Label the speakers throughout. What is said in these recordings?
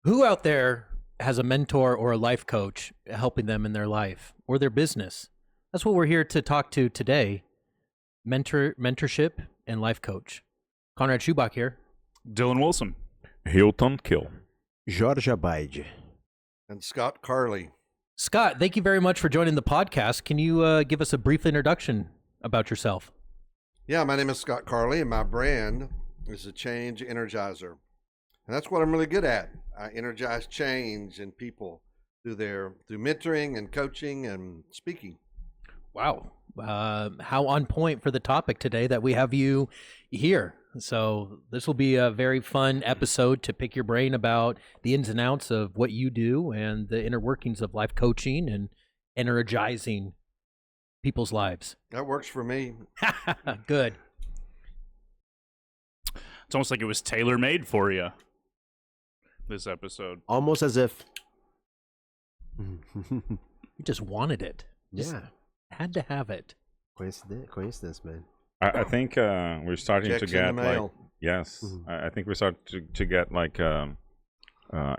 Speaker 1: Who out there has a mentor or a life coach helping them in their life or their business? That's what we're here to talk to today. Mentorship, and life coach. Conrad Schubach here.
Speaker 2: Dylan Wilson.
Speaker 3: Hilton Kill.
Speaker 4: Jorge Baide.
Speaker 5: And Scott Carley.
Speaker 1: Scott, thank you very much for joining the podcast. Can you give us a brief introduction about yourself?
Speaker 5: Yeah, my name is Scott Carley, and my brand is the Change Energizer. And that's what I'm really good at. I energize change in people through mentoring and coaching and speaking.
Speaker 1: Wow. How on point for the topic today that we have you here. So this will be a very fun episode to pick your brain about the ins and outs of what you do and the inner workings of life coaching and energizing people's lives.
Speaker 5: That works for me.
Speaker 1: Good.
Speaker 2: It's almost like it was tailor-made for you, this episode.
Speaker 4: Almost as if.
Speaker 1: You just wanted it. Just
Speaker 4: Yeah.
Speaker 1: had to have it.
Speaker 4: Coincidence, man.
Speaker 3: I think we're starting
Speaker 5: Checks
Speaker 3: to
Speaker 5: in
Speaker 3: get
Speaker 5: the mail.
Speaker 3: like yes.
Speaker 4: Mhm.
Speaker 3: I think we start to get like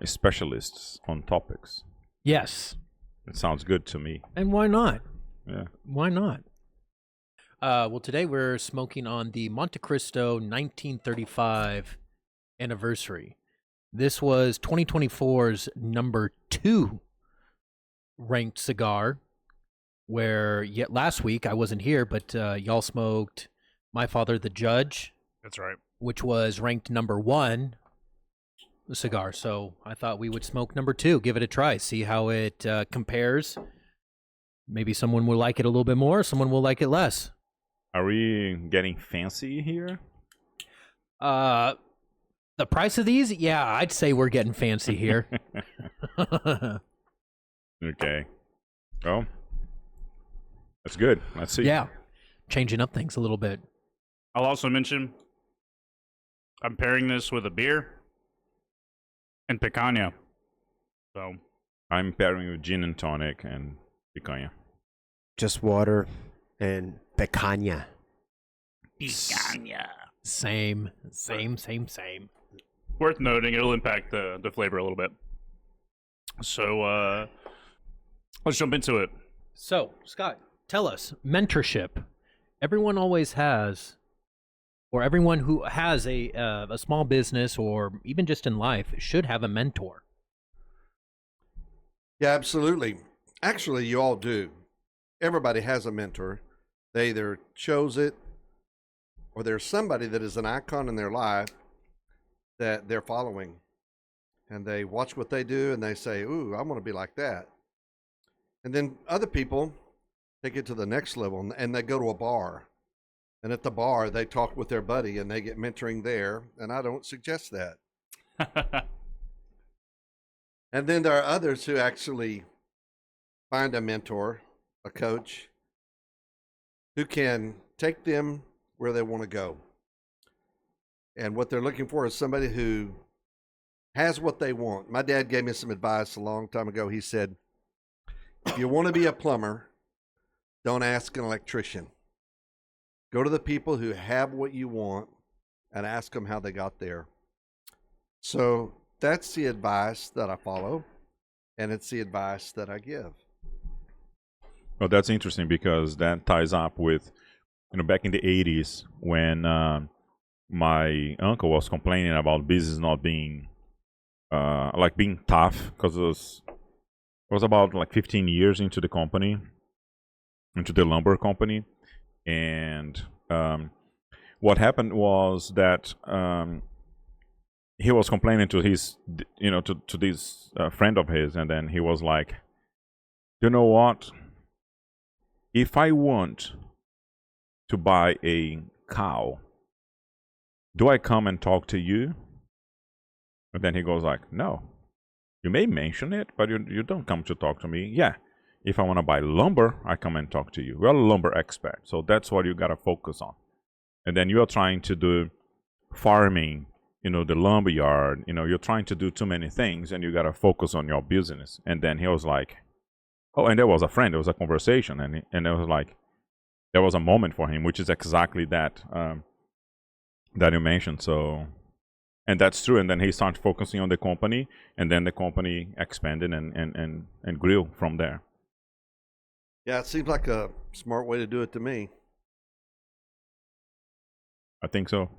Speaker 3: specialists on topics.
Speaker 1: Yes.
Speaker 3: It sounds good to me.
Speaker 1: And why not?
Speaker 3: Yeah.
Speaker 1: Why not? Well, today we're smoking on the Monte Cristo 1935 anniversary. This was 2024's number 2 ranked cigar, where yet last week I wasn't here, but y'all smoked My Father the Judge,
Speaker 2: That's right.
Speaker 1: which was ranked number 1 cigar. So I thought we would smoke number 2, give it a try, see how it compares. Maybe someone will like it a little bit more, someone will like it less.
Speaker 3: Are we getting fancy here?
Speaker 1: The price of these? Yeah, I'd say we're getting fancy here.
Speaker 3: Okay. Well, that's good. Let's see.
Speaker 1: Yeah, changing up things a little bit.
Speaker 2: I'll also mention I'm pairing this with a beer and picanha. So
Speaker 3: I'm pairing with gin and tonic and picanha.
Speaker 4: Just water and picanha.
Speaker 2: picanha.
Speaker 1: Same.
Speaker 2: Worth noting, it'll impact the flavor a little bit. So let's jump into it.
Speaker 1: So, Scott, tell us, mentorship. Everyone always has, or everyone who has a small business or even just in life should have a mentor.
Speaker 5: Yeah, absolutely. Actually, you all do. Everybody has a mentor. They either chose it or there's somebody that is an icon in their life that they're following. And they watch what they do and they say, ooh, I want to be like that. And then other people take it to the next level and they go to a bar. And at the bar, they talk with their buddy and they get mentoring there. And I don't suggest that. And then there are others who actually find a mentor, a coach, who can take them where they want to go. And what they're looking for is somebody who has what they want. My dad gave me some advice a long time ago. He said, if you want to be a plumber, don't ask an electrician. Go to the people who have what you want and ask them how they got there. So that's the advice that I follow, and it's the advice that I give.
Speaker 3: Well, that's interesting because that ties up with, back in the 80s when my uncle was complaining about business not being, being tough because it was about like 15 years into the company, into the lumber company. And what happened was that he was complaining to his, to this friend of his, and then he was like, you know what? If I want to buy a cow, do I come and talk to you? And then he goes like, no. You may mention it, but you don't come to talk to me. Yeah. If I want to buy lumber, I come and talk to you. We're a lumber expert. So that's what you got to focus on. And then you're trying to do farming, the lumber yard, you're trying to do too many things and you got to focus on your business. And then he was like, oh, and there was a friend, there was a conversation. And it was like, there was a moment for him, which is exactly that, that you mentioned. So And that's true. And then he started focusing on the company, and then the company expanded and grew from there.
Speaker 5: Yeah, it seems like a smart way to do it to me.
Speaker 3: I think so.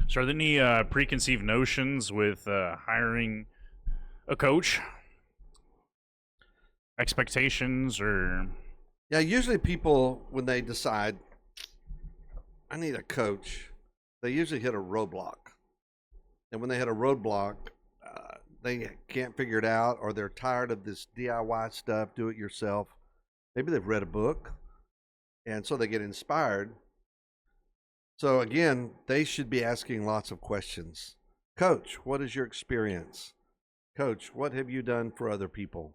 Speaker 2: So are there any preconceived notions with hiring a coach? Expectations or...
Speaker 5: Yeah, usually people, when they decide, I need a coach, they usually hit a roadblock. And when they hit a roadblock, they can't figure it out, or they're tired of this DIY stuff, do it yourself. Maybe they've read a book, and so they get inspired. So again, they should be asking lots of questions. Coach, what is your experience? Coach, what have you done for other people?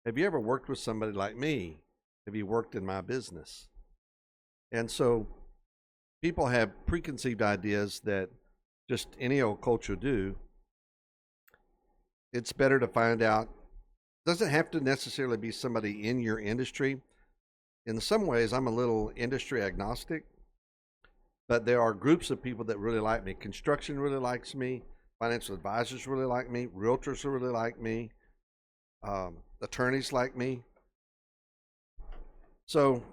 Speaker 5: Have you ever worked with somebody like me? Have you worked in my business? And so people have preconceived ideas that just any old coach will do. It's better to find out. Doesn't have to necessarily be somebody in your industry. In some ways, I'm a little industry agnostic, but there are groups of people that really like me. Construction really likes me. Financial advisors really like me. Realtors really like me. Attorneys like me. So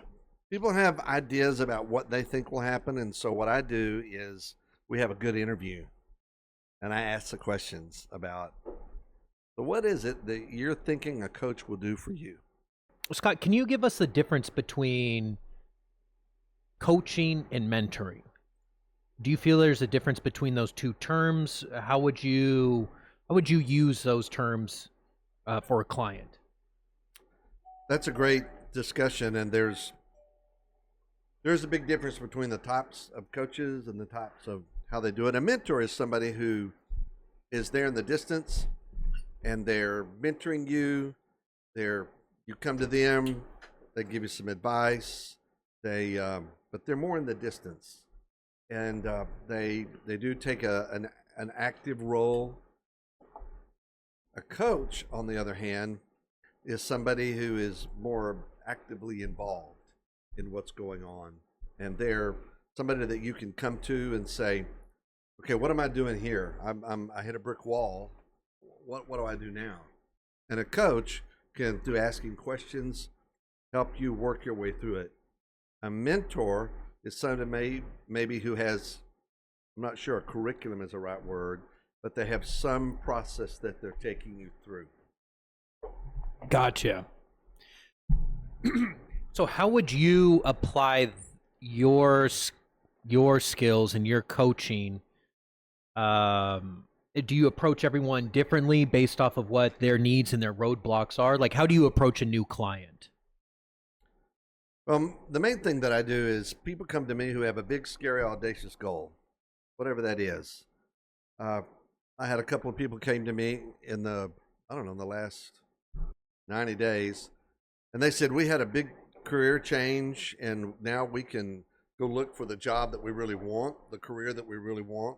Speaker 5: people have ideas about what they think will happen. And so what I do is we have a good interview, and I ask the questions about, so what is it that you're thinking a coach will do for you?
Speaker 1: Scott, can you give us the difference between coaching and mentoring? Do you feel there's a difference between those two terms? How would you use those terms for a client?
Speaker 5: That's a great discussion, and there's a big difference between the types of coaches and the types of how they do it. A mentor is somebody who is there in the distance, and they're mentoring you. You come to them, they give you some advice. But they're more in the distance, and they do take an active role. A coach, on the other hand, is somebody who is more actively involved in what's going on, and they're somebody that you can come to and say, okay, what am I doing here? I hit a brick wall. What do I do now? And a coach can, through asking questions, help you work your way through it. A mentor is somebody maybe who has, I'm not sure a curriculum is the right word, but they have some process that they're taking you through.
Speaker 1: Gotcha. So how would you apply your skills and your coaching? Do you approach everyone differently based off of what their needs and their roadblocks are? Like, how do you approach a new client?
Speaker 5: The main thing that I do is people come to me who have a big, scary, audacious goal, whatever that is. I had a couple of people came to me in the last 90 days, and they said, we had a big career change, and now we can go look for the job that we really want, the career that we really want.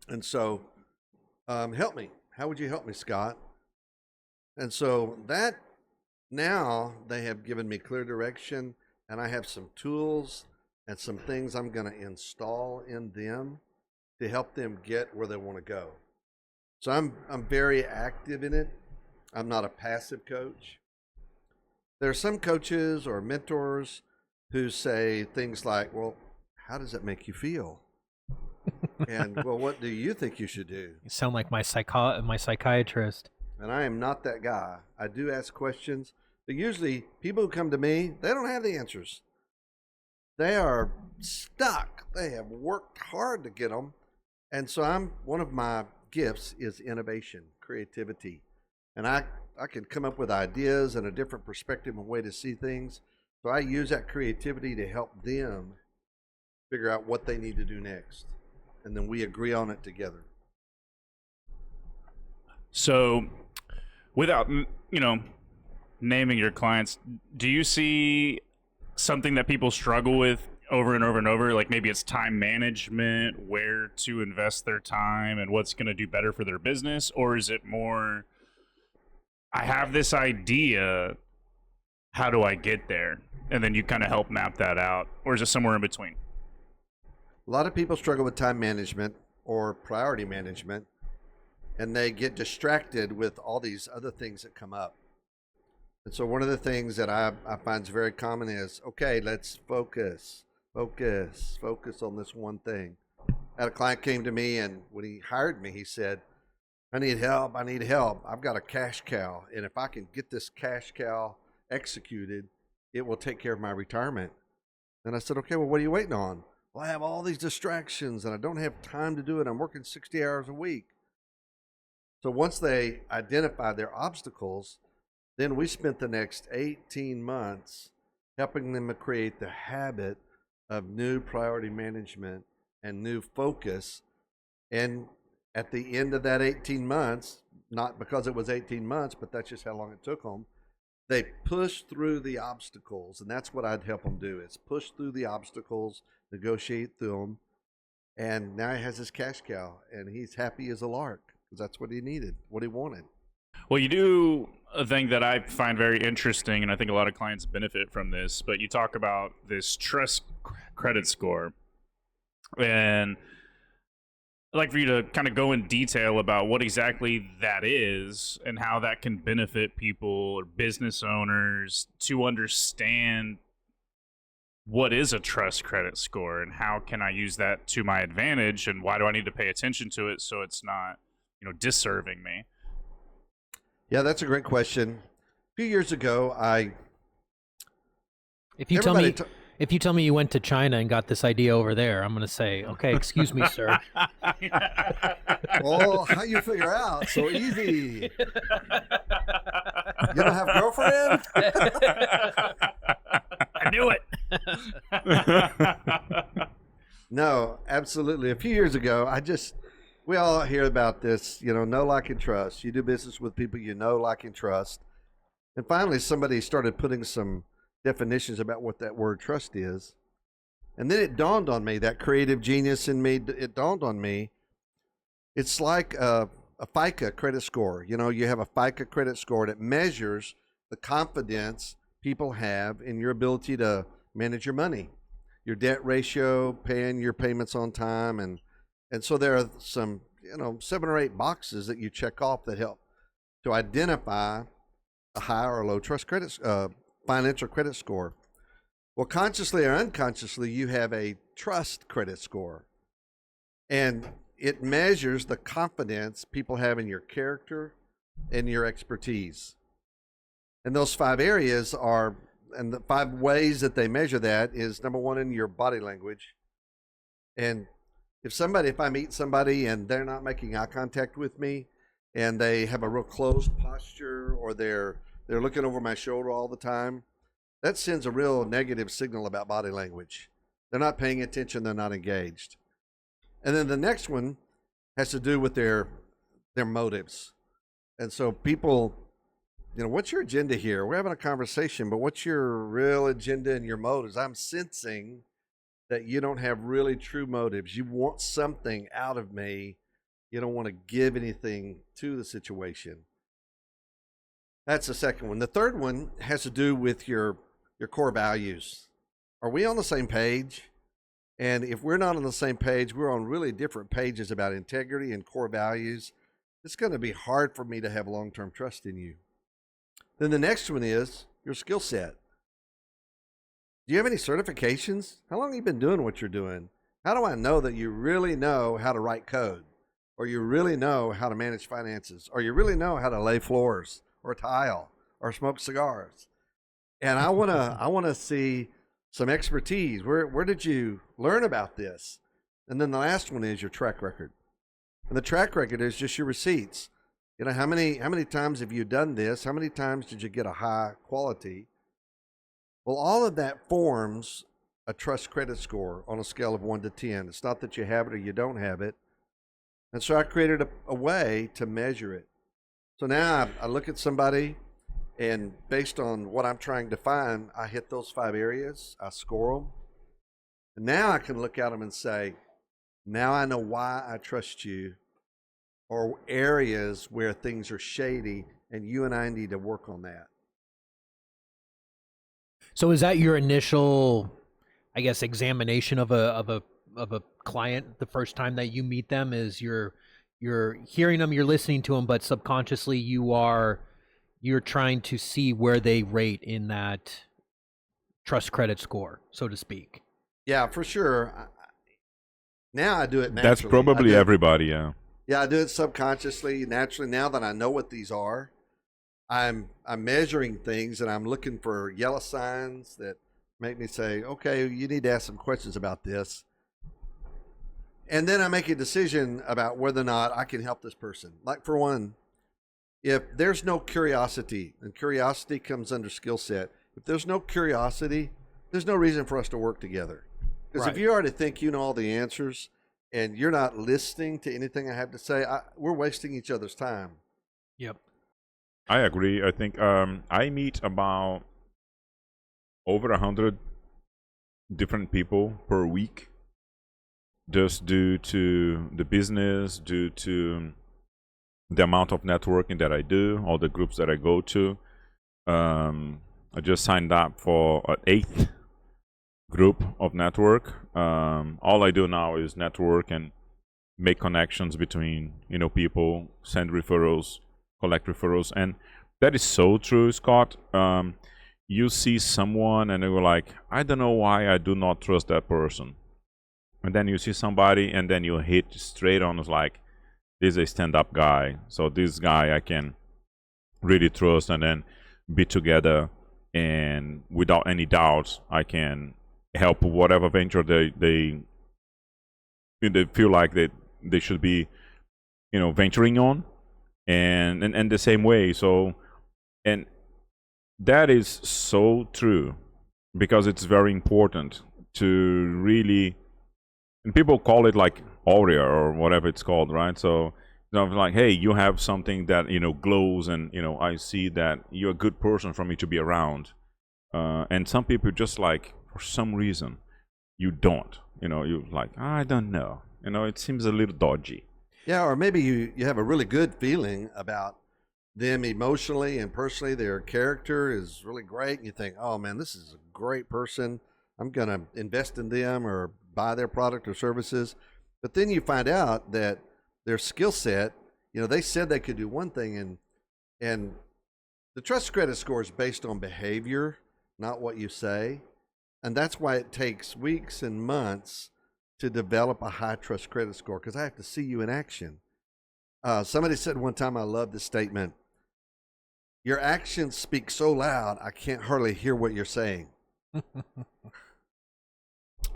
Speaker 5: And so, help me. How would you help me, Scott? And so that, now they have given me clear direction, and I have some tools and some things I'm going to install in them to help them get where they want to go. So I'm very active in it. I'm not a passive coach. There are some coaches or mentors who say things like, well, how does it make you feel? And, well, what do you think you should do?
Speaker 1: You sound like my psychiatrist.
Speaker 5: And I am not that guy. I do ask questions, but usually people who come to me, they don't have the answers. They are stuck. They have worked hard to get them. And so one of my gifts is innovation, creativity. And I can come up with ideas and a different perspective and way to see things. So I use that creativity to help them figure out what they need to do next. And then we agree on it together.
Speaker 2: So, without, naming your clients, do you see something that people struggle with over and over and over? Like maybe it's time management, where to invest their time, and what's going to do better for their business? Or is it more, I have this idea, how do I get there? And then you kind of help map that out? Or is it somewhere in between?
Speaker 5: A lot of people struggle with time management or priority management, and they get distracted with all these other things that come up. And so one of the things that I find is very common is, okay, let's focus on this one thing. I had a client came to me, and when he hired me, he said, I need help. I've got a cash cow, and if I can get this cash cow executed, it will take care of my retirement. And I said, okay, well, what are you waiting on? Well, I have all these distractions, and I don't have time to do it. I'm working 60 hours a week. So once they identified their obstacles, then we spent the next 18 months helping them to create the habit of new priority management and new focus. And at the end of that 18 months, not because it was 18 months, but that's just how long it took them, they pushed through the obstacles. And that's what I'd help them do, is push through the obstacles, negotiate through them. And now he has his cash cow, and he's happy as a lark, because that's what he needed, what he wanted.
Speaker 2: Well, you do a thing that I find very interesting, and I think a lot of clients benefit from this, but you talk about this trust credit score. And I'd like for you to kind of go in detail about what exactly that is and how that can benefit people or business owners to understand what is a trust credit score and how can I use that to my advantage, and why do I need to pay attention to it so it's not, disserving me?
Speaker 5: Yeah, that's a great question. A few years ago,
Speaker 1: If you tell me you went to China and got this idea over there, I'm going to say, okay, excuse me, sir.
Speaker 5: Oh, how you figure out? So easy. You don't have a girlfriend?
Speaker 1: I knew it.
Speaker 5: No, absolutely. A few years ago, we all hear about this, know, like, and trust. You do business with people you know, like, and trust. And finally, somebody started putting some definitions about what that word trust is. And then it dawned on me, that creative genius in me, it dawned on me, it's like a FICA credit score. You have a FICA credit score that measures the confidence people have in your ability to manage your money, your debt ratio, paying your payments on time. And so there are some, 7 or 8 boxes that you check off that help to identify a high or low trust credit financial credit score. Well, consciously or unconsciously, you have a trust credit score, and it measures the confidence people have in your character and your expertise. And those 5 areas are, and the 5 ways that they measure that is, number 1, in your body language. And if I meet somebody and they're not making eye contact with me, and they have a real closed posture, or they're looking over my shoulder all the time, that sends a real negative signal about body language. They're not paying attention, they're not engaged. And then the next one has to do with their motives. And so people, what's your agenda here? We're having a conversation, but what's your real agenda and your motives? I'm sensing that you don't have really true motives. You want something out of me. You don't want to give anything to the situation. That's the second one. The third one has to do with your core values. Are we on the same page? And if we're not on the same page, we're on really different pages about integrity and core values. It's going to be hard for me to have long-term trust in you. Then the next one is your skill set. Do you have any certifications? How long have you been doing what you're doing? How do I know that you really know how to write code? Or you really know how to manage finances? Or you really know how to lay floors or tile or smoke cigars? And I want to see some expertise. Where did you learn about this? And then the last one is your track record. And the track record is just your receipts. How many times have you done this? How many times did you get a high quality? Well, all of that forms a trust credit score on a scale of 1 to 10. It's not that you have it or you don't have it. And so I created a way to measure it. So now I look at somebody, and based on what I'm trying to find, I hit those 5 areas, I score them. And now I can look at them and say, now I know why I trust you, or areas where things are shady, and you and I need to work on that.
Speaker 1: So is that your initial, I guess, examination of a a client the first time that you meet them is you're hearing them, you're listening to them, but subconsciously you're trying to see where they rate in that trust credit score, so to speak.
Speaker 5: Yeah, for sure. Now I do it naturally.
Speaker 3: That's probably everybody, yeah.
Speaker 5: Yeah, I do it subconsciously, naturally. Now that I know what these are, I'm measuring things and I'm looking for yellow signs that make me say, okay, you need to ask some questions about this. And then I make a decision about whether or not I can help this person. Like, for one, if there's no curiosity, and curiosity comes under skill set, if there's no curiosity, there's no reason for us to work together. Because if you already think you know all the answers and you're not listening to anything I have to say, we're wasting each other's time.
Speaker 1: Yep.
Speaker 3: I agree. I think I meet about over 100 different people per week, just due to the business, due to the amount of networking that I do, all the groups that I go to. I just signed up for an 8th group of network. All I do now is network and make connections between people, send referrals, collect referrals, and that is so true, Scott. You see someone and you're like, I don't know why I do not trust that person, and then you see somebody and then you hit straight on. It's like, this is a stand-up guy, so this guy I can really trust, and then be together, and without any doubts I can help whatever venture they feel like they should be venturing on, and the same way. So, and that is so true, because it's very important to really, and people call it like aura or whatever it's called, right? So like, hey, you have something that glows, and I see that you're a good person for me to be around. And some people just like, for some reason, you don't. You're like, I don't know. It seems a little dodgy.
Speaker 5: Yeah, or maybe you have a really good feeling about them emotionally and personally. Their character is really great, and you think, oh man, this is a great person. I'm going to invest in them or buy their product or services. But then you find out that their skill set, they said they could do one thing, and the trust credit score is based on behavior, not what you say. And that's why it takes weeks and months to develop a high trust credit score, because I have to see you in action. Somebody said one time, I love this statement, your actions speak so loud, I can't hardly hear what you're saying.
Speaker 1: I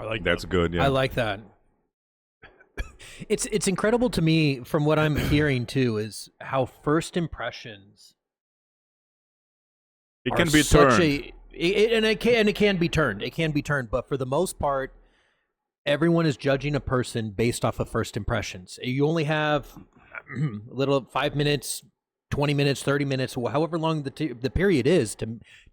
Speaker 1: like
Speaker 3: that's good. Yeah,
Speaker 1: I like that. It's incredible to me, from what I'm hearing too, is how first impressions
Speaker 3: it can be turned.
Speaker 1: It can be turned. It can be turned, but for the most part, everyone is judging a person based off of first impressions. You only have little 5 minutes, 20 minutes, 30 minutes, however long the period is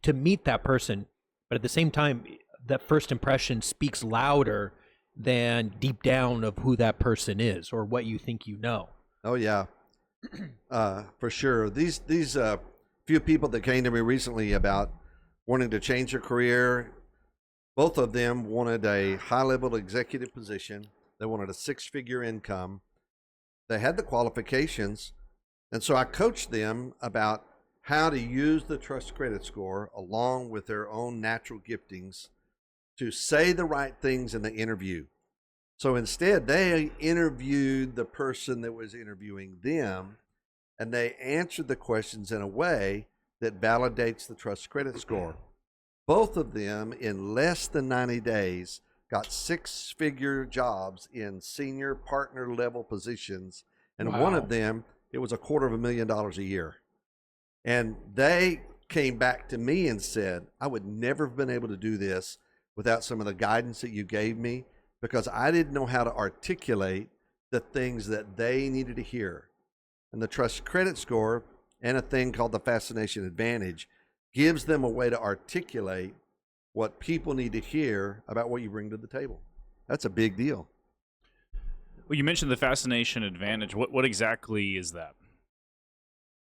Speaker 1: to meet that person. But at the same time, that first impression speaks louder than deep down of who that person is or what you think you know.
Speaker 5: Oh yeah, for sure. These few people that came to me recently about wanting to change their career, both of them wanted a high-level executive position. They wanted a 6-figure income. They had the qualifications, and so I coached them about how to use the trust credit score along with their own natural giftings to say the right things in the interview. So instead, they interviewed the person that was interviewing them, and they answered the questions in a way that validates the trust credit score. Both of them, in less than 90 days, got 6-figure jobs in senior partner level positions. And one of them, it was $250,000 a year. And they came back to me and said, I would never have been able to do this without some of the guidance that you gave me, because I didn't know how to articulate the things that they needed to hear. And the trust credit score and a thing called the fascination advantage gives them a way to articulate what people need to hear about what you bring to the table. That's a big deal.
Speaker 2: Well, you mentioned the fascination advantage. What exactly is that?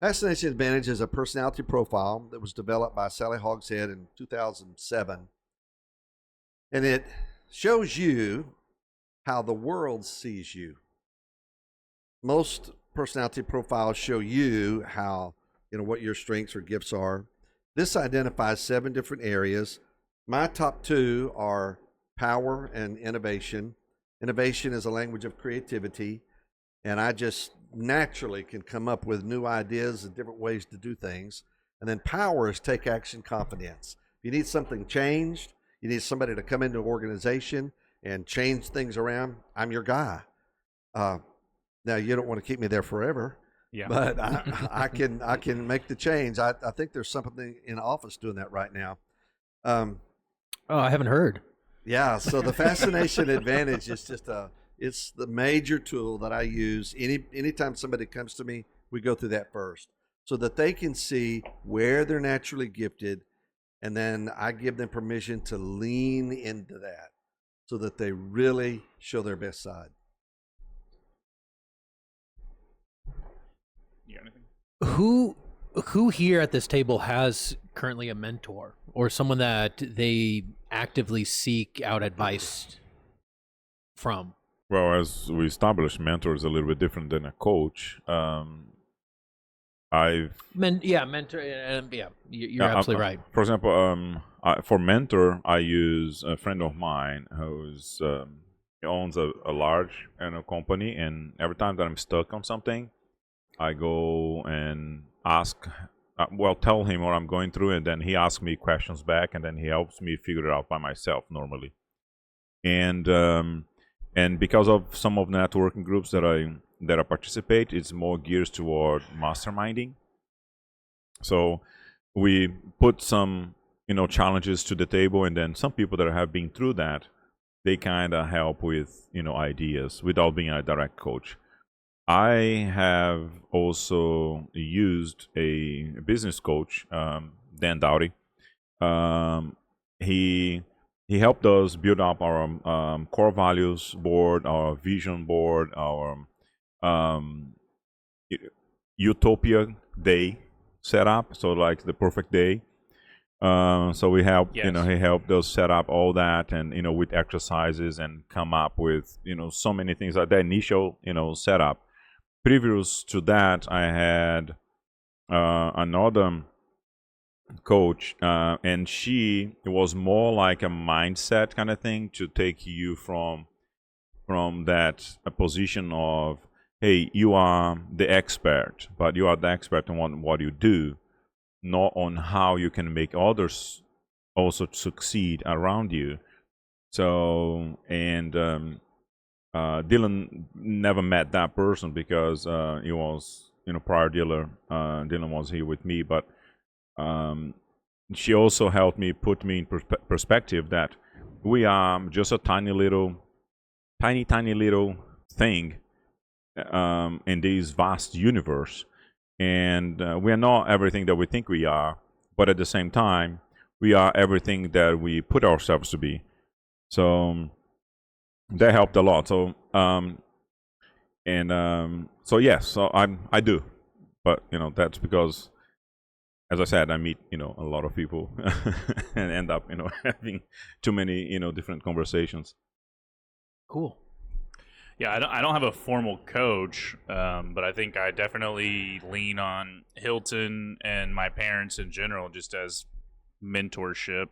Speaker 5: Fascination advantage is a personality profile that was developed by Sally Hogshead in 2007. And it shows you how the world sees you. Most personality profiles show you how, what your strengths or gifts are. This identifies 7 different areas. My top 2 are power and innovation. Innovation is a language of creativity, and I just naturally can come up with new ideas and different ways to do things. And then power is take action, confidence. If you need something changed, you need somebody to come into an organization and change things around, I'm your guy. Now, you don't want to keep me there forever,
Speaker 2: Yeah.
Speaker 5: but I can make the change. I think there's something in the office doing that right now.
Speaker 1: Oh, I haven't heard.
Speaker 5: Yeah, so the fascination advantage is just it's the major tool that I use. Anytime somebody comes to me, we go through that first so that they can see where they're naturally gifted, and then I give them permission to lean into that so that they really show their best side.
Speaker 2: You got anything?
Speaker 1: Who here at this table has currently a mentor or someone that they actively seek out advice from?
Speaker 3: Well, as we established, mentor is a little bit different than a coach.
Speaker 1: Mentor. You're absolutely right.
Speaker 3: For example, for mentor, I use a friend of mine who's he owns a large company, and every time that I'm stuck on something, I go and ask, tell him what I'm going through, and then he asks me questions back, and then he helps me figure it out by myself normally. And because of some of the networking groups that I participate, it's more geared toward masterminding. So we put some challenges to the table, and then some people that have been through that, they kind of help with ideas without being a direct coach. I have also used a business coach, Dan Dowdy. He helped us build up our core values board, our vision board, our utopia day setup. So like the perfect day. So we helped,
Speaker 2: Yes.
Speaker 3: He helped us set up all that, and with exercises, and come up with so many things like that initial setup. Previous to that, I had another coach, and she was more like a mindset kind of thing to take you from that position of, hey, you are the expert, but you are the expert on what you do, not on how you can make others also succeed around you. So, and Dylan never met that person because he was prior dealer. Dylan was here with me, but she also helped me put me in perspective that we are just a tiny little thing in this vast universe, and we are not everything that we think we are, but at the same time we are everything that we put ourselves to be. So that helped a lot. So so yes, so I do, but that's because, as I said, I meet a lot of people and end up having too many different conversations.
Speaker 1: Cool.
Speaker 2: Yeah, I don't have a formal coach, but I think I definitely lean on Hilton and my parents in general, just as mentorship.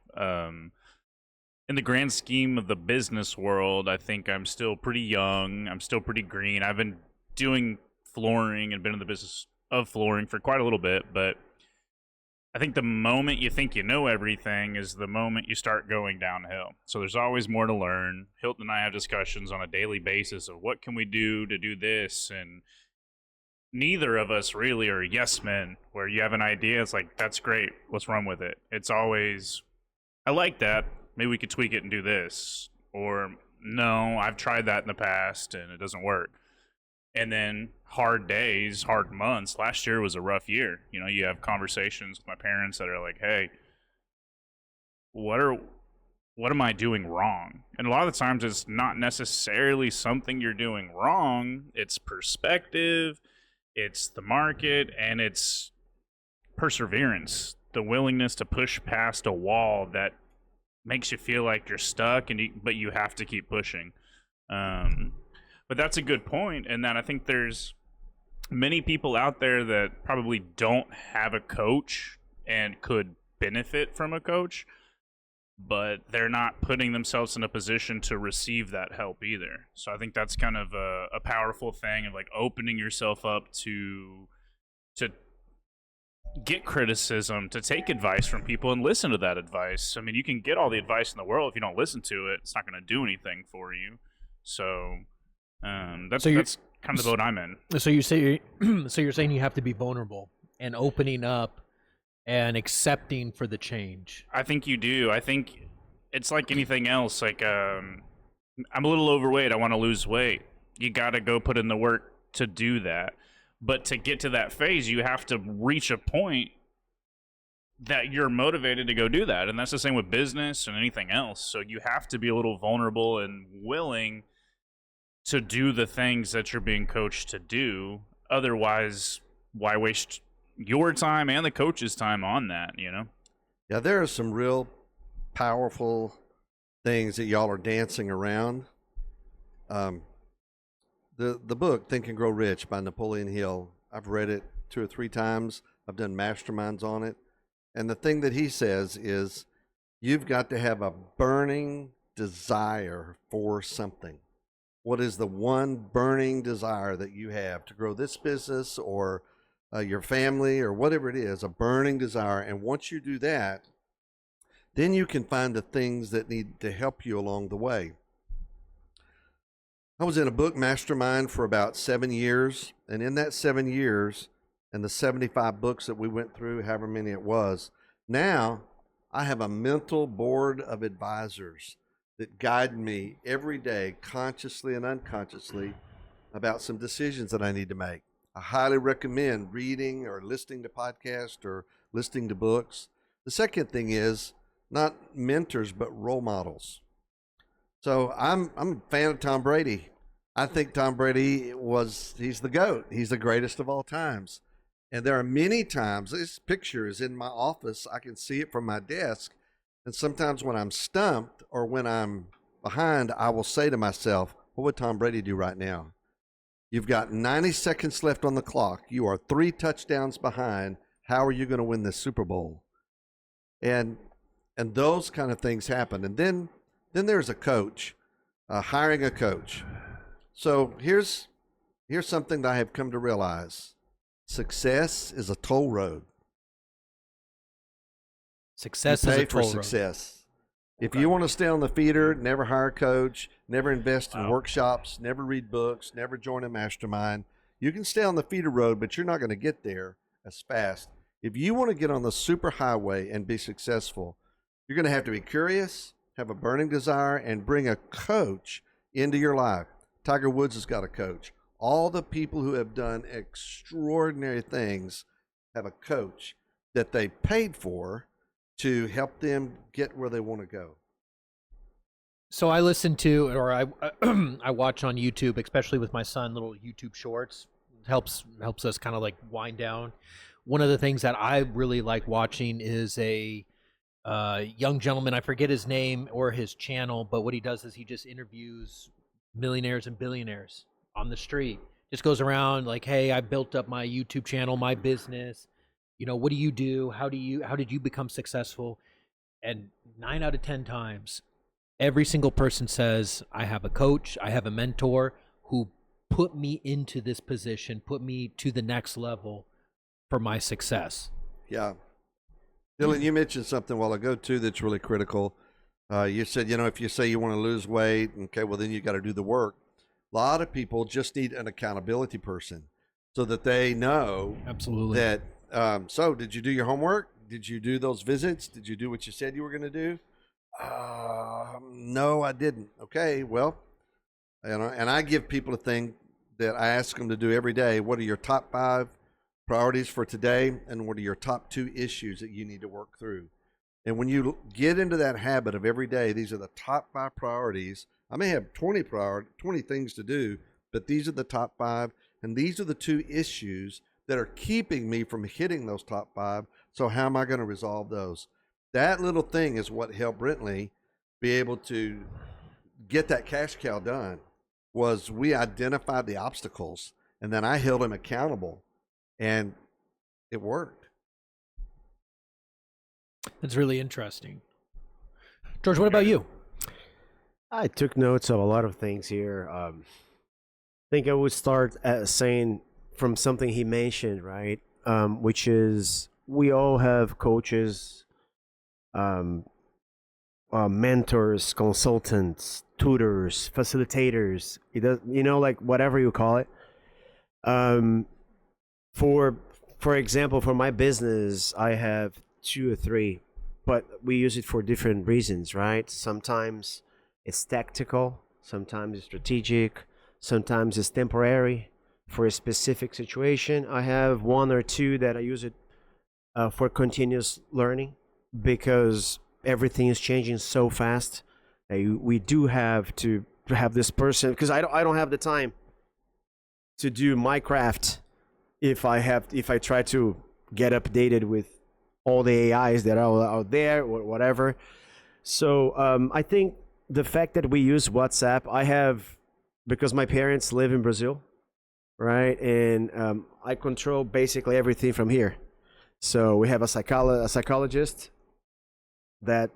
Speaker 2: In the grand scheme of the business world, I think I'm still pretty young. I'm still pretty green. I've been doing flooring and been in the business of flooring for quite a little bit, but I think the moment you think you know everything is the moment you start going downhill. So there's always more to learn. Hilton and I have discussions on a daily basis of what can we do to do this, and neither of us really are yes men, where you have an idea, it's like, that's great, let's run with it. It's always, I like that, maybe we could tweak it and do this, or no, I've tried that in the past and it doesn't work. And then hard days, hard months. Last year was a rough year. You have conversations with my parents that are like, hey, what am I doing wrong? And a lot of the times it's not necessarily something you're doing wrong. It's perspective, it's the market, and it's perseverance, the willingness to push past a wall that makes you feel like you're stuck, but you have to keep pushing. But that's a good point, and that I think there's many people out there that probably don't have a coach and could benefit from a coach, but they're not putting themselves in a position to receive that help either. So I think that's kind of a powerful thing of like opening yourself up to get criticism, to take advice from people and listen to that advice. I mean, you can get all the advice in the world. If you don't listen to it, it's not going to do anything for you. So that's kind of the boat I'm in.
Speaker 1: So you say so you're saying you have to be vulnerable and opening up and accepting for the change.
Speaker 2: I think you do. I think it's like anything else. Like I'm a little overweight. I want to lose weight. You got to go put in the work to do that. But to get to that phase, you have to reach a point that you're motivated to go do that. And that's the same with business and anything else. So you have to be a little vulnerable and willing to do the things that you're being coached to do. Otherwise, why waste your time and the coach's time on that, you know?
Speaker 5: Yeah, there are some real powerful things that y'all are dancing around. The book Think and Grow Rich by Napoleon Hill, I've read it 2 or 3 times. I've done masterminds on it. And the thing that he says is you've got to have a burning desire for something. What is the one burning desire that you have to grow this business or your family or whatever it is, a burning desire? And once you do that, then you can find the things that need to help you along the way. I was in a book mastermind for about 7 years, and in that 7 years and the 75 books that we went through, however many it was, now I have a mental board of advisors that guide me every day, consciously and unconsciously, about some decisions that I need to make. I highly recommend reading or listening to podcasts or listening to books. The second thing is not mentors, but role models. So I'm a fan of Tom Brady. I think Tom Brady he's the GOAT. He's the greatest of all times. And there are many times, this picture is in my office, I can see it from my desk. And sometimes when I'm stumped or when I'm behind, I will say to myself, what would Tom Brady do right now? You've got 90 seconds left on the clock. You are 3 touchdowns behind. How are you going to win this Super Bowl? And those kind of things happen. And then there's a coach, hiring a coach. So here's something that I have come to realize. Success is a toll road.
Speaker 1: Success
Speaker 5: you
Speaker 1: is
Speaker 5: pay
Speaker 1: a
Speaker 5: for
Speaker 1: toll road.
Speaker 5: success. If you want to stay on the feeder, never hire a coach, never invest in workshops, never read books, never join a mastermind, you can stay on the feeder road, but you're not going to get there as fast. If you want to get on the super highway and be successful, you're going to have to be curious, have a burning desire, and bring a coach into your life. Tiger Woods has got a coach. All the people who have done extraordinary things have a coach that they paid for to help them get where they want to go.
Speaker 1: So I listen to, or I I watch on YouTube, especially with my son, little YouTube shorts. Helps us kind of like wind down. One of the things that I really like watching is a young gentleman. I forget his name or his channel, but what he does is he just interviews millionaires and billionaires on the street. Just goes around like, hey, I built up my YouTube channel, my business. You know, what do you do? How did you become successful? And 9 out of 10 times, every single person says, I have a coach, I have a mentor who put me into this position, put me to the next level for my success.
Speaker 5: Yeah. Dylan, you mentioned something a while ago, too, that's really critical. You said, if you say you want to lose weight, okay, well, then you got to do the work. A lot of people just need an accountability person so that they know
Speaker 1: Absolutely.
Speaker 5: that, so did you do your homework? Did you do those visits? Did you do what you said you were going to do? No, I didn't. Okay, well, and I give people a thing that I ask them to do every day. What are your top 5 priorities for today? And what are your top 2 issues that you need to work through? And when you get into that habit of every day, these are the top 5 priorities. I may have 20 things to do, but these are the top 5. And these are the 2 issues that are keeping me from hitting those top 5. So how am I going to resolve those? That little thing is what helped Brentley be able to get that cash cow done. was we identified the obstacles and then I held him accountable, and it worked.
Speaker 1: That's really interesting. George, what about you?
Speaker 4: I took notes of a lot of things here. I think I would start saying from something he mentioned, right? Which is we all have coaches, mentors, consultants, tutors, facilitators. It does, like whatever you call it. For example, for my business, I have 2 or 3, but we use it for different reasons, right? Sometimes it's tactical, sometimes it's strategic, sometimes it's temporary for a specific situation. I have 1 or 2 that I use it for continuous learning because everything is changing so fast. We do have to have this person because I don't have the time to do my craft if I try to get updated with all the AIs that are out there or whatever. So I think the fact that we use WhatsApp, because my parents live in Brazil, right? And I control basically everything from here. So we have a psychologist that,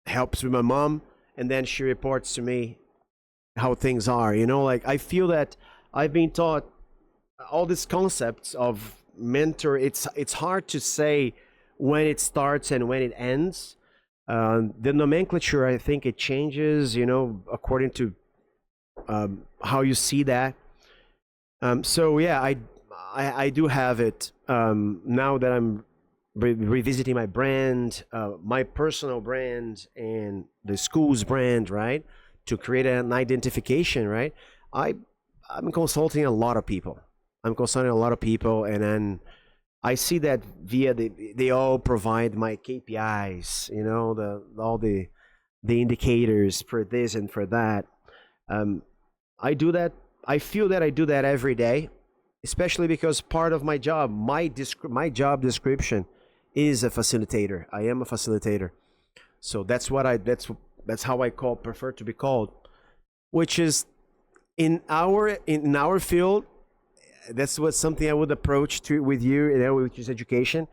Speaker 4: helps with my mom, and then she reports to me how things are. Like I feel that I've been taught all these concepts of mentor. It's hard to say when it starts and when it ends. The nomenclature, I think it changes, according to how you see that. So yeah, I do have it now that I'm revisiting my brand, my personal brand, and the school's brand, right? To create an identification, right? I'm consulting a lot of people. And then I see that via they all provide my KPIs, all the indicators for this and for that. I do that. I feel that I do that every day, especially because part of my job, my job description is a facilitator. I am a facilitator. So that's how I prefer to be called, which is in our field. That's something I would approach with you, which is education.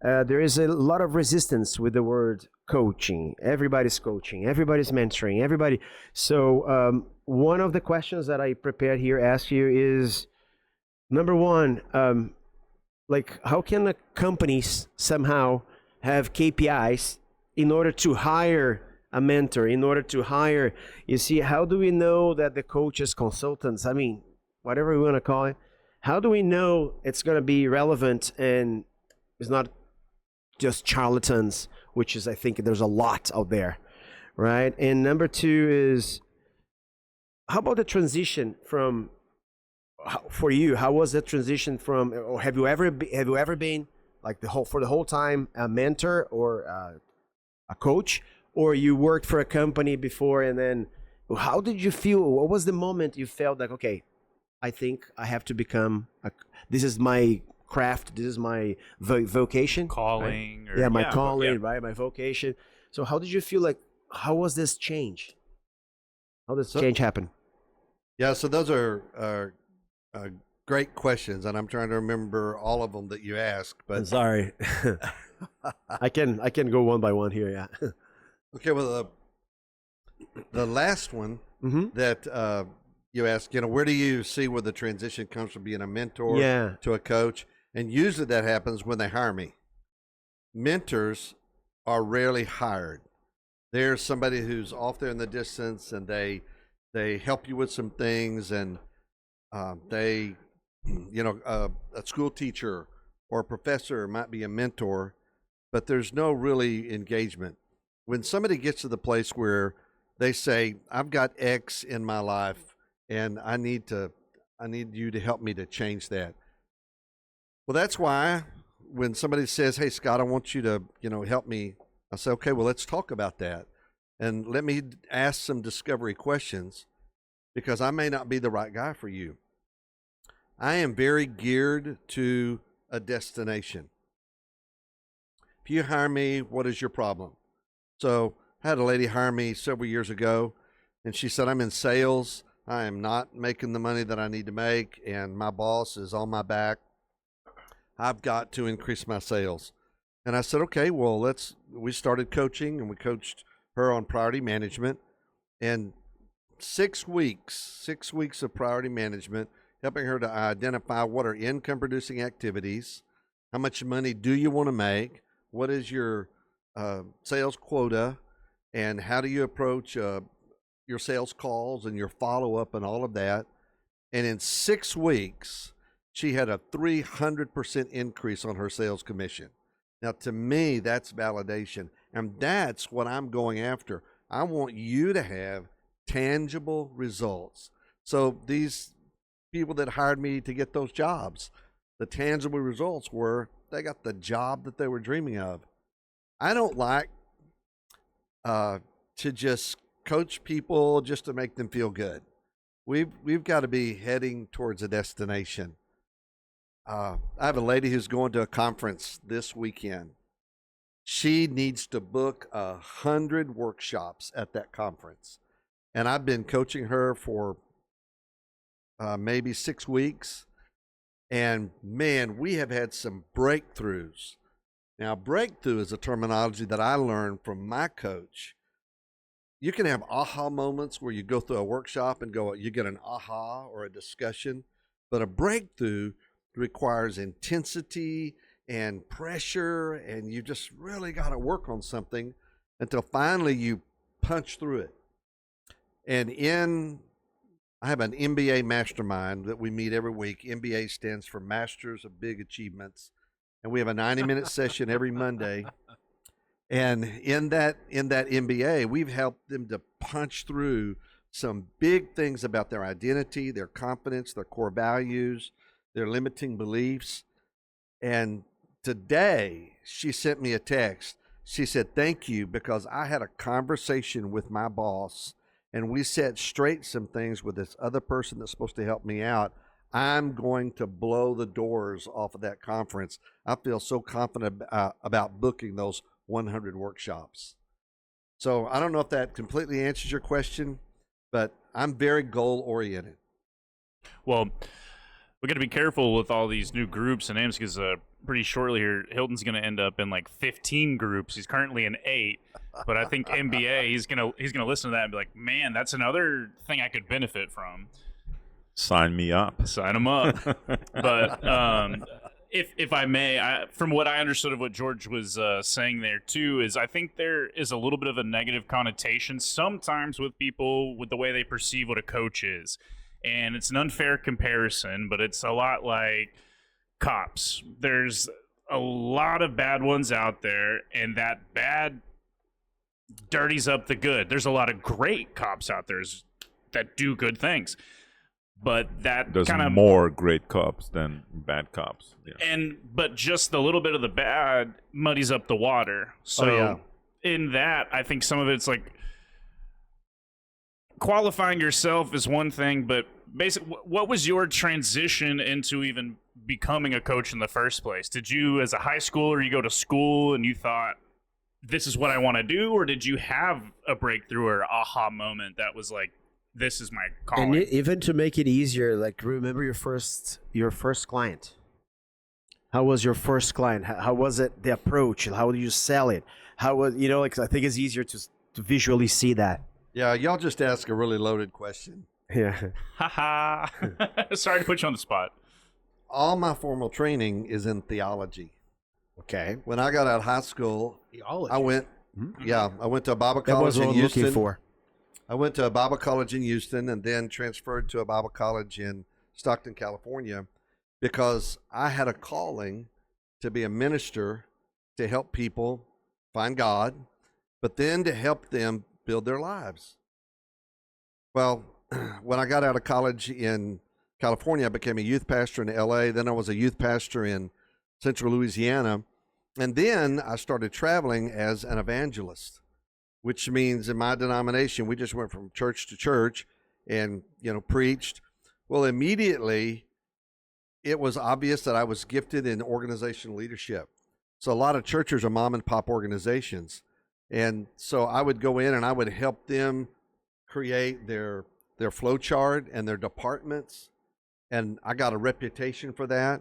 Speaker 4: There is a lot of resistance with the word coaching. Everybody's coaching, everybody's mentoring, everybody. So one of the questions that I prepared here ask you is, number one, like how can the companies somehow have KPIs in order to hire a mentor, in order to hire, how do we know that the coaches, consultants, whatever we want to call it, how do we know it's going to be relevant and it's not just charlatans, which is, I think there's a lot out there, right? And number 2 is, how about the transition from, for you, how was the transition from, or have you ever been like for the whole time a mentor or a coach, or you worked for a company before, and then how did you feel? What was the moment you felt like, okay, I think I have to become this is my craft, this is my vocation,
Speaker 2: Calling,
Speaker 4: right? My calling, right? My vocation. So how did you feel? Like, how was this change? How did this change happen?
Speaker 5: Yeah, so those are great questions, and I'm trying to remember all of them that you asked. But
Speaker 4: I'm sorry, I can go one by one here. Yeah.
Speaker 5: Okay. Well, the last one that you asked, where do you see where the transition comes from being a mentor to a coach? And usually that happens when they hire me. Mentors are rarely hired. There's somebody who's off there in the distance, and they help you with some things, and a school teacher or a professor might be a mentor, but there's no really engagement. When somebody gets to the place where they say, I've got X in my life and I need you to help me to change that. Well, that's why when somebody says, hey, Scott, I want you to, help me, I say, okay, well, let's talk about that. And let me ask some discovery questions, because I may not be the right guy for you. I am very geared to a destination. If you hire me, what is your problem? So I had a lady hire me several years ago. And she said, I'm in sales. I am not making the money that I need to make, and my boss is on my back. I've got to increase my sales. And I said, okay, well, we started coaching, and we coached her on priority management. And 6 weeks of priority management, helping her to identify what are income producing activities, how much money do you want to make, what is your sales quota, and how do you approach your sales calls and your follow-up and all of that. And in 6 weeks, she had a 300% increase on her sales commission. Now, to me, that's validation, and that's what I'm going after. I want you to have tangible results. So these people that hired me to get those jobs, the tangible results were they got the job that they were dreaming of. I don't like to just coach people just to make them feel good. We've got to be heading towards a destination. I have a lady who's going to a conference this weekend. She needs to book 100 workshops at that conference. And I've been coaching her for maybe 6 weeks. And man, we have had some breakthroughs. Now, breakthrough is a terminology that I learned from my coach. You can have aha moments where you go through a workshop and you get an aha or a discussion. But a breakthrough requires intensity and pressure, and you just really got to work on something until finally you punch through it. And I have an MBA mastermind that we meet every week. MBA stands for Masters of Big Achievements. And we have a 90-minute session every Monday. And in that MBA, we've helped them to punch through some big things about their identity, their confidence, their core values, their limiting beliefs. And today, she sent me a text. She said, thank you, because I had a conversation with my boss, and we set straight some things with this other person that's supposed to help me out. I'm going to blow the doors off of that conference. I feel so confident about booking those 100 workshops. So I don't know if that completely answers your question, but I'm very goal-oriented.
Speaker 2: Well, we got to be careful with all these new groups and names because pretty shortly here, Hilton's going to end up in like 15 groups. He's currently in 8, but I think MBA, he's gonna listen to that and be like, man, that's another thing I could benefit from.
Speaker 3: Sign me up.
Speaker 2: Sign him up. But if I may, from what I understood of what George was saying there too, is I think there is a little bit of a negative connotation sometimes with people with the way they perceive what a coach is. And it's an unfair comparison, but it's a lot like cops. There's a lot of bad ones out there, and that bad dirties up the good. There's a lot of great cops out there that do good things. But that
Speaker 3: there's
Speaker 2: kind of
Speaker 3: more great cops than bad cops. Yeah.
Speaker 2: But just a little bit of the bad muddies up the water. So in that, I think some of it's like qualifying yourself is one thing, but basically, what was your transition into even becoming a coach in the first place? Did you, as a high schooler, you go to school and you thought, this is what I want to do? Or did you have a breakthrough or aha moment that was like, this is my calling?
Speaker 4: And even to make it easier, like remember your first client. How was your first client? How was it, the approach? How did you sell it? How was, like, I think it's easier to visually see that.
Speaker 5: Yeah, y'all just asked a really loaded question.
Speaker 4: Yeah.
Speaker 2: Haha. Sorry to put you on the spot.
Speaker 5: All my formal training is in theology.
Speaker 4: Okay.
Speaker 5: When I got out of high school,
Speaker 1: Theology.
Speaker 5: I went to a Bible
Speaker 4: That was
Speaker 5: college
Speaker 4: what
Speaker 5: in
Speaker 4: I'm
Speaker 5: Houston.
Speaker 4: looking for.
Speaker 5: I went to a Bible college in Houston and then transferred to a Bible college in Stockton, California, because I had a calling to be a minister to help people find God, but then to help them build their lives. Well, when I got out of college in California, I became a youth pastor in LA. Then I was a youth pastor in Central Louisiana. And then I started traveling as an evangelist, which means in my denomination, we just went from church to church and, preached. Well, immediately it was obvious that I was gifted in organizational leadership. So a lot of churches are mom and pop organizations. And so I would go in and I would help them create their flow chart and their departments, and I got a reputation for that.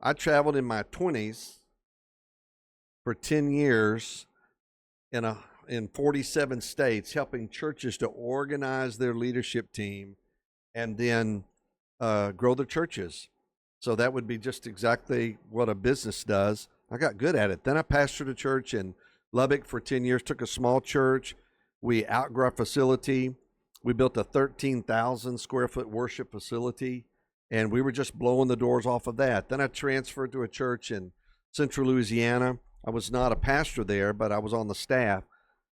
Speaker 5: I traveled in my 20s for 10 years in 47 states, helping churches to organize their leadership team and then grow their churches. So that would be just exactly what a business does. I got good at it. Then I pastored a church in Lubbock for 10 years, took a small church. We outgrew our facility. We built a 13,000 square foot worship facility, and we were just blowing the doors off of that. Then I transferred to a church in central Louisiana. I was not a pastor there, but I was on the staff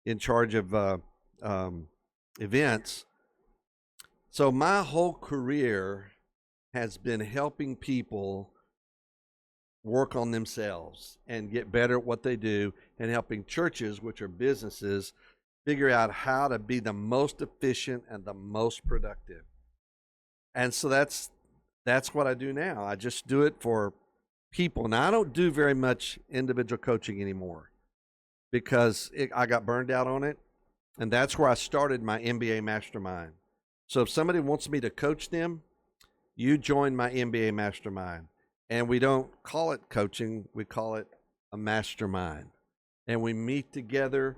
Speaker 5: in charge of events. So my whole career has been helping people work on themselves and get better at what they do, and helping churches, which are businesses, figure out how to be the most efficient and the most productive. And so that's what I do now. I just do it for people. Now, I don't do very much individual coaching anymore because I got burned out on it. And that's where I started my MBA mastermind. So if somebody wants me to coach them, you join my MBA mastermind. And we don't call it coaching, we call it a mastermind. And we meet together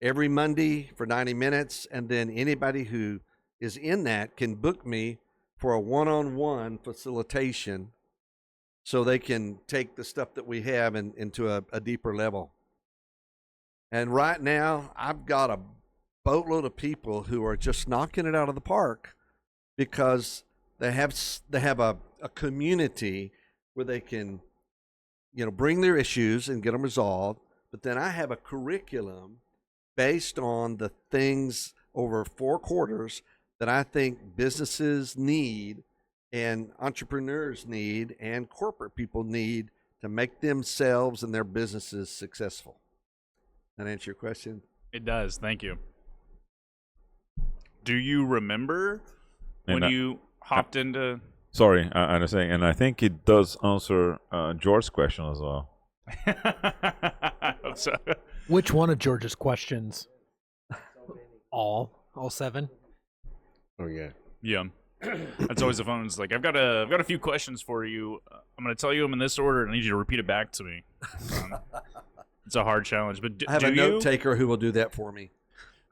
Speaker 5: every Monday for 90 minutes. And then anybody who is in that can book me for a one-on-one facilitation so they can take the stuff that we have into a deeper level. And right now, I've got a boatload of people who are just knocking it out of the park because they have a community where they can, bring their issues and get them resolved. But then I have a curriculum based on the things over 4 quarters that I think businesses need and entrepreneurs need and corporate people need to make themselves and their businesses successful. That answer your question?
Speaker 2: It does. Thank you. Do you remember when
Speaker 3: And
Speaker 2: you hopped into...
Speaker 3: Sorry, I was saying, and I think it does answer George's question as well.
Speaker 2: I hope so.
Speaker 1: Which one of George's questions? All 7?
Speaker 5: Oh, yeah.
Speaker 2: Yeah. That's always the fun. It's like, I've got a few questions for you. I'm going to tell you them in this order, and I need you to repeat it back to me. It's a hard challenge. But
Speaker 5: I have a note taker who will do that for me.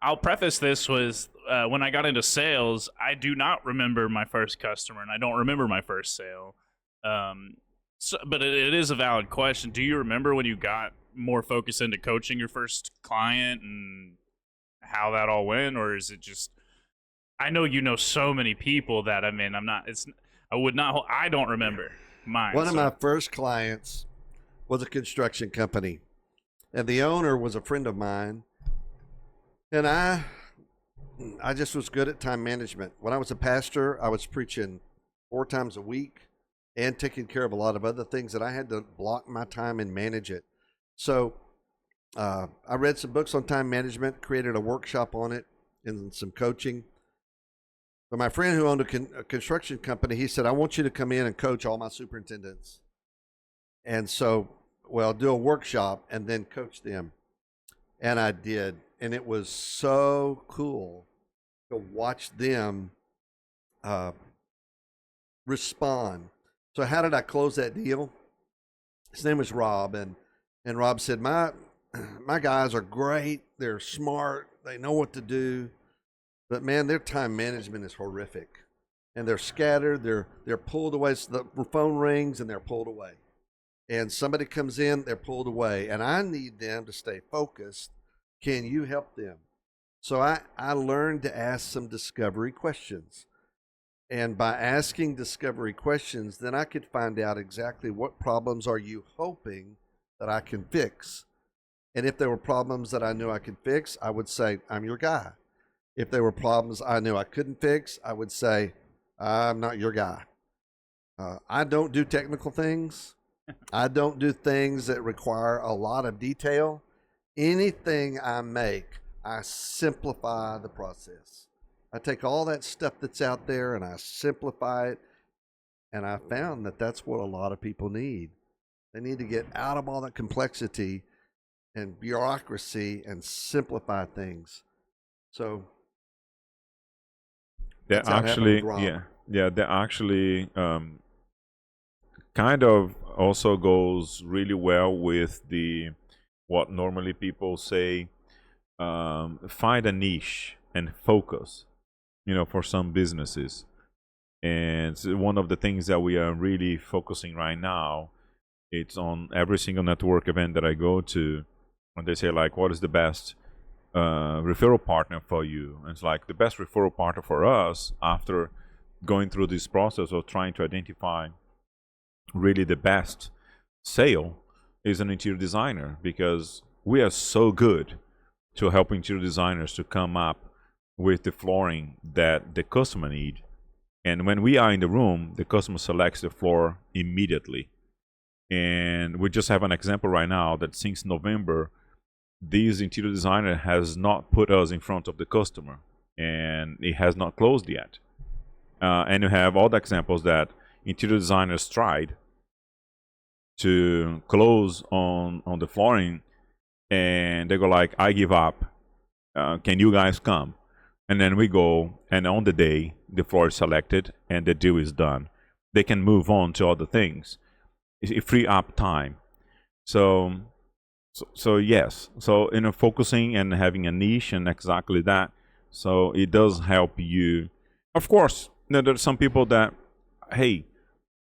Speaker 2: I'll preface this with when I got into sales, I do not remember my first customer, and I don't remember my first sale. But it is a valid question. Do you remember when you got more focused into coaching your first client and how that all went, or is it just? I know you know so many people that I don't remember mine.
Speaker 5: One of my first clients was a construction company, and the owner was a friend of mine. And I just was good at time management. When I was a pastor, I was preaching 4 times a week and taking care of a lot of other things that I had to block my time and manage it. So I read some books on time management, created a workshop on it and some coaching. But my friend who owned a construction company, he said, I want you to come in and coach all my superintendents. And so, do a workshop and then coach them. And I did. And it was so cool to watch them respond. So how did I close that deal? His name was Rob. And Rob said, my guys are great. They're smart. They know what to do. But, man, their time management is horrific. And they're scattered. They're pulled away. So the phone rings and they're pulled away. And somebody comes in, they're pulled away. And I need them to stay focused. Can you help them? So I learned to ask some discovery questions. And by asking discovery questions, then I could find out exactly what problems are you hoping that I can fix. And if there were problems that I knew I could fix, I would say, I'm your guy. If there were problems I knew I couldn't fix, I would say, I'm not your guy. I don't do technical things. I don't do things that require a lot of detail. Anything I make, I simplify the process. I take all that stuff that's out there and I simplify it. And I found that that's what a lot of people need. They need to get out of all that complexity and bureaucracy and simplify things. So
Speaker 3: That
Speaker 5: That's out having a
Speaker 3: actually,
Speaker 5: drop.
Speaker 3: yeah, that actually kind of also goes really well with the what normally people say, find a niche and focus, for some businesses. And so one of the things that we are really focusing right now, it's on every single network event that I go to, when they say like, what is the best referral partner for you? And it's like the best referral partner for us, after going through this process of trying to identify really the best sale, is an interior designer, because we are so good to help interior designers to come up with the flooring that the customer need. And when we are in the room, the customer selects the floor immediately. And we just have an example right now that since November, this interior designer has not put us in front of the customer, and it has not closed yet. And you have all the examples that interior designers tried to close on the flooring, and they go like, I give up, can you guys come? And then we go, and on the day the floor is selected and the deal is done, they can move on to other things. It free up time. So yes, so focusing and having a niche and exactly that, so it does help you. Of course, there's some people that, hey,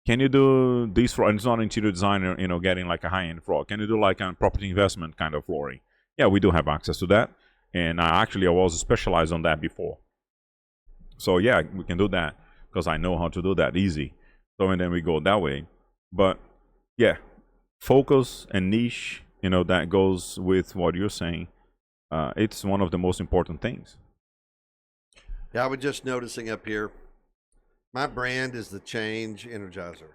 Speaker 3: can you do this floor? And it's not an interior designer, getting like a high-end floor. Can you do like a property investment kind of flooring? Yeah, we do have access to that. And I was specialized on that before. So yeah, we can do that because I know how to do that easy. So and then we go that way. But yeah, focus and niche, that goes with what you're saying. It's one of the most important things.
Speaker 5: Yeah, I was just noticing up here, my brand is the Change Energizer.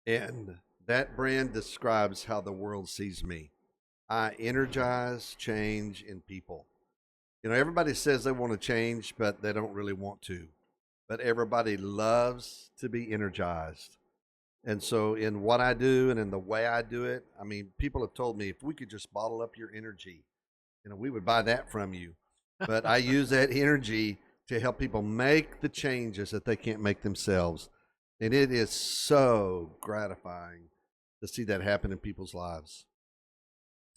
Speaker 5: And that brand describes how the world sees me. I energize change in people. Everybody says they want to change, but they don't really want to. But everybody loves to be energized. And so in what I do and in the way I do it, I mean, people have told me if we could just bottle up your energy, we would buy that from you. But I use that energy to help people make the changes that they can't make themselves. And it is so gratifying to see that happen in people's lives.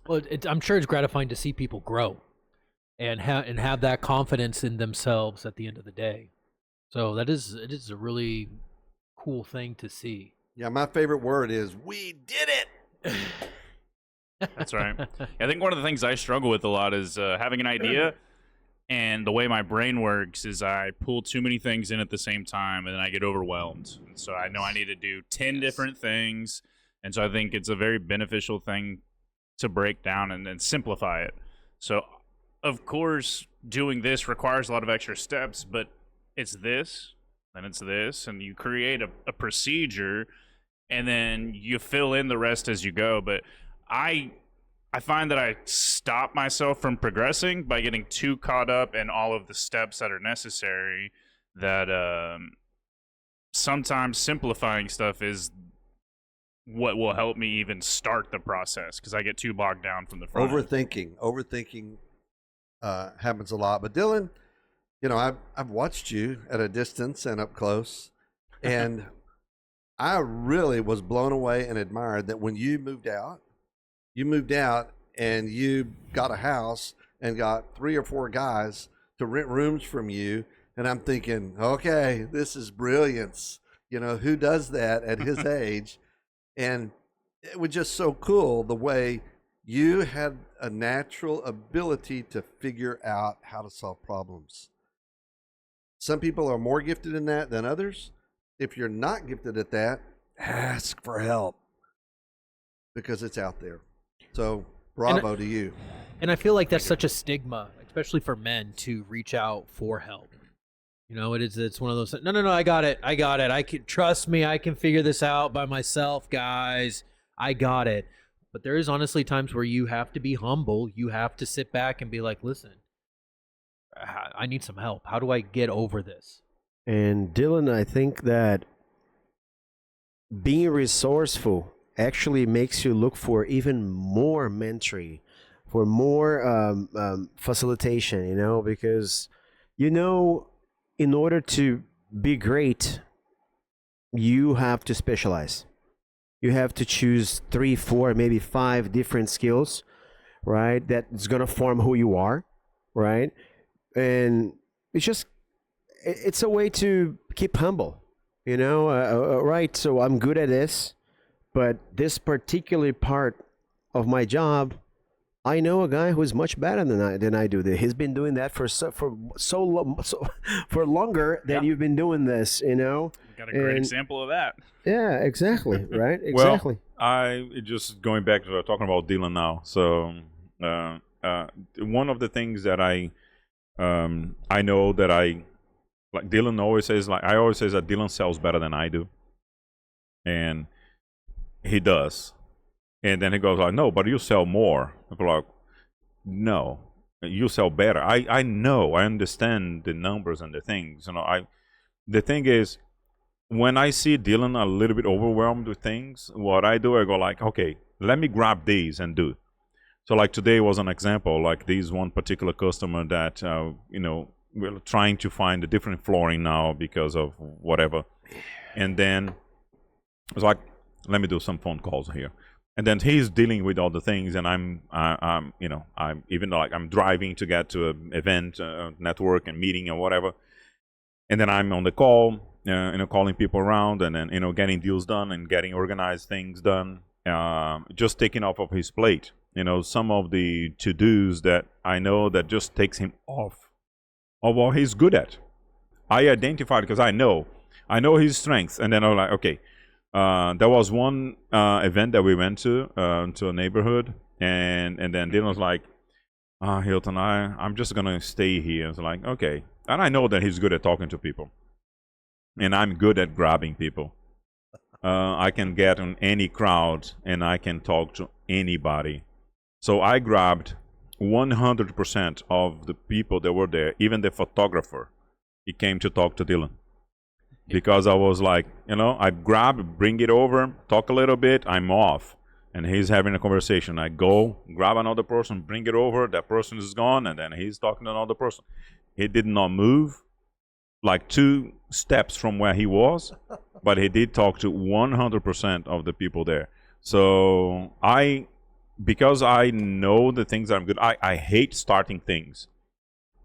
Speaker 1: Well, I'm sure it's gratifying to see people grow and have that confidence in themselves at the end of the day. So it is a really cool thing to see.
Speaker 5: Yeah, my favorite word is "we did it."
Speaker 2: That's right. I think one of the things I struggle with a lot is having an idea, and the way my brain works is I pull too many things in at the same time, and then I get overwhelmed. And so I know I need to do 10 different things, and so I think it's a very beneficial thing to break down and simplify it. So, of course, doing this requires a lot of extra steps, but it's this, then it's this, and you create a procedure, and then you fill in the rest as you go. But I find that I stop myself from progressing by getting too caught up in all of the steps that are necessary, that sometimes simplifying stuff is what will help me even start the process, because I get too bogged down from the front.
Speaker 5: Overthinking happens a lot. But Dylan, I've watched you at a distance and up close, and I really was blown away and admired that when you moved out and you got a house and got 3 or 4 guys to rent rooms from you. And I'm thinking, okay, this is brilliance. Who does that at his age? And it was just so cool the way you had a natural ability to figure out how to solve problems. Some people are more gifted in that than others. If you're not gifted at that, ask for help, because it's out there. So bravo to you.
Speaker 1: And I feel like that's such a stigma, especially for men, to reach out for help. It's one of those, no, I got it. I can, trust me, I can figure this out by myself, guys. I got it. But there is honestly times where you have to be humble. You have to sit back and be like, listen, I need some help. How do I get over this?
Speaker 4: And Dylan, I think that being resourceful actually makes you look for even more mentoring, for more facilitation, because in order to be great, you have to specialize. You have to choose 3, 4, maybe 5 different skills, right? That's gonna form who you are, right? And it's a way to keep humble, right? So I'm good at this, but this particular part of my job, I know a guy who's much better than I do. He's been doing that for for longer than you've been doing this,
Speaker 2: Got a great example of that.
Speaker 4: Yeah, exactly. Right. Exactly.
Speaker 3: Well, just going back to talking about Dylan now. So one of the things that I know that like Dylan always says, like I always say that Dylan sells better than I do, and he does. And then he goes like, no, but you sell more. I'm like, no, you sell better. I know, I understand the numbers and the things. The thing is, when I see Dylan a little bit overwhelmed with things, what I do, I go like, okay, let me grab these and do. So like today was an example, like this one particular customer that, we're trying to find a different flooring now because of whatever. And then I was like, let me do some phone calls here. And then he's dealing with all the things, and I'm even though like I'm driving to get to an event, network, and meeting and whatever, and then I'm on the call, calling people around, and then getting deals done and getting organized things done, just taking off of his plate. Some of the to-dos that I know that just takes him off of what he's good at. I identified because I know his strengths, and then I'm like, okay. There was one event that we went to a neighborhood, and then Dylan was like, Hilton, I'm just going to stay here. It's like, okay. And I know that he's good at talking to people, and I'm good at grabbing people. I can get in any crowd, and I can talk to anybody. So I grabbed 100% of the people that were there, even the photographer. He came to talk to Dylan. Because I was like, I grab, bring it over, talk a little bit, I'm off. And he's having a conversation. I go, grab another person, bring it over, that person is gone, and then he's talking to another person. He did not move like 2 steps from where he was, but he did talk to 100% of the people there. So because I know the things I'm good, I hate starting things.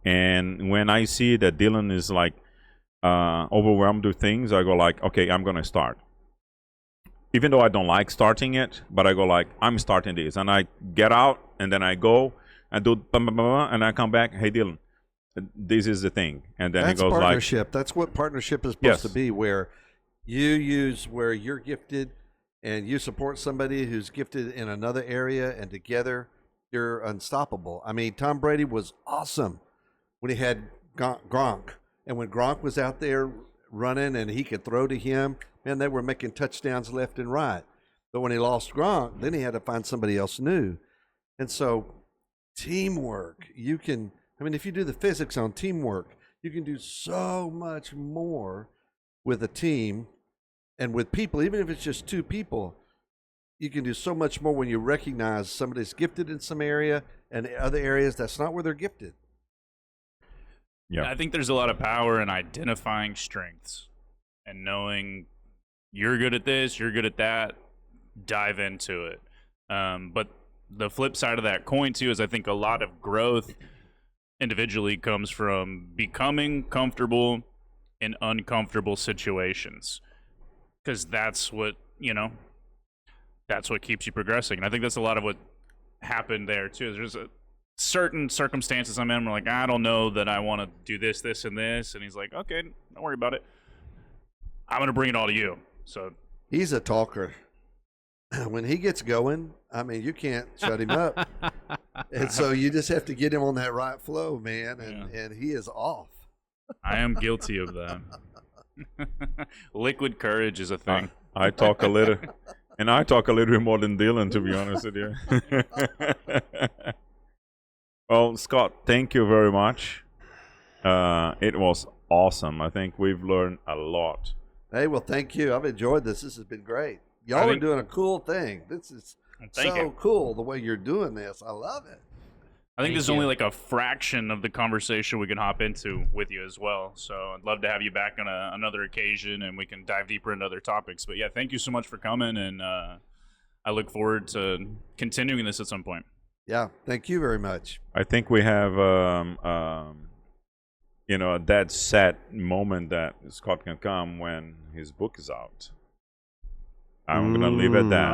Speaker 3: And when I see that Dylan is like, overwhelmed with things, I go like, okay, I'm gonna start, even though I don't like starting it, but I go like, I'm starting this, and I get out, and then I go and do and I come back, hey Dylan, this is the thing, and then
Speaker 5: That's
Speaker 3: he goes
Speaker 5: partnership.
Speaker 3: like,
Speaker 5: That's what partnership is supposed
Speaker 3: Yes.
Speaker 5: to be, where you use where you're gifted and you support somebody who's gifted in another area, and together you're unstoppable. I mean, Tom Brady was awesome when he had Gronk. And when Gronk was out there running and he could throw to him, man, they were making touchdowns left and right. But when he lost Gronk, then he had to find somebody else new. And so teamwork, if you do the physics on teamwork, you can do so much more with a team and with people. Even if it's just 2 people, you can do so much more when you recognize somebody's gifted in some area and other areas that's not where they're gifted.
Speaker 3: yeah,
Speaker 2: I think there's a lot of power in identifying strengths and knowing you're good at this, you're good at that, dive into it. But the flip side of that coin, too, is I think a lot of growth individually comes from becoming comfortable in uncomfortable situations, because that's what keeps you progressing. And I think that's a lot of what happened there, too. There's certain circumstances I'm in, we're like, I don't know that I want to do this, this, and this. And he's like, okay, don't worry about it. I'm going to bring it all to you. So
Speaker 5: He's a talker. When he gets going, I mean, you can't shut him up. And so you just have to get him on that right flow, man. And he is off.
Speaker 2: I am guilty of that. Liquid courage is a thing.
Speaker 3: I talk a little, and I talk a little bit more than Dylan, to be honest with you. Well, Scott, thank you very much. It was awesome. I think we've learned a lot.
Speaker 5: Hey, well, thank you. I've enjoyed this. This has been great. Y'all are doing a cool thing. This is
Speaker 2: Thank you.
Speaker 5: cool the way you're doing this. I love it.
Speaker 2: I think
Speaker 1: Thank
Speaker 2: this is
Speaker 1: you.
Speaker 2: only like a fraction of the conversation we can hop into with you as well. So I'd love to have you back on another occasion, and we can dive deeper into other topics. But yeah, thank you so much for coming, and I look forward to continuing this at some point.
Speaker 5: Yeah, thank you very much.
Speaker 3: I think we have a dead set moment that Scott can come when his book is out. I'm gonna leave it at that.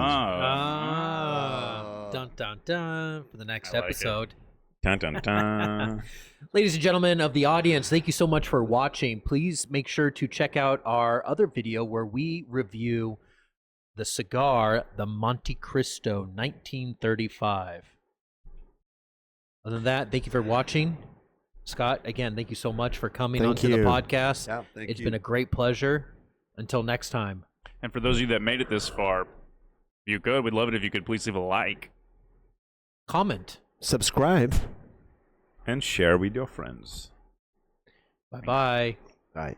Speaker 1: Dun dun dun for the next
Speaker 2: I like it.
Speaker 1: episode.
Speaker 3: Dun, dun, dun.
Speaker 1: Ladies and gentlemen of the audience, thank you so much for watching. Please make sure to check out our other video where we review the cigar, the Monte Cristo 1935. Other than that, thank you for watching. Scott, again, thank you so much for coming
Speaker 4: Thank
Speaker 1: onto the
Speaker 4: you.
Speaker 1: podcast.
Speaker 5: Yeah, thank
Speaker 1: It's
Speaker 5: you.
Speaker 1: been a great pleasure. Until next time.
Speaker 2: And for those of you that made it this far, if you could, we'd love it if you could please leave a like.
Speaker 1: Comment.
Speaker 4: Subscribe.
Speaker 3: And share with your friends.
Speaker 1: Bye-bye.
Speaker 4: Bye.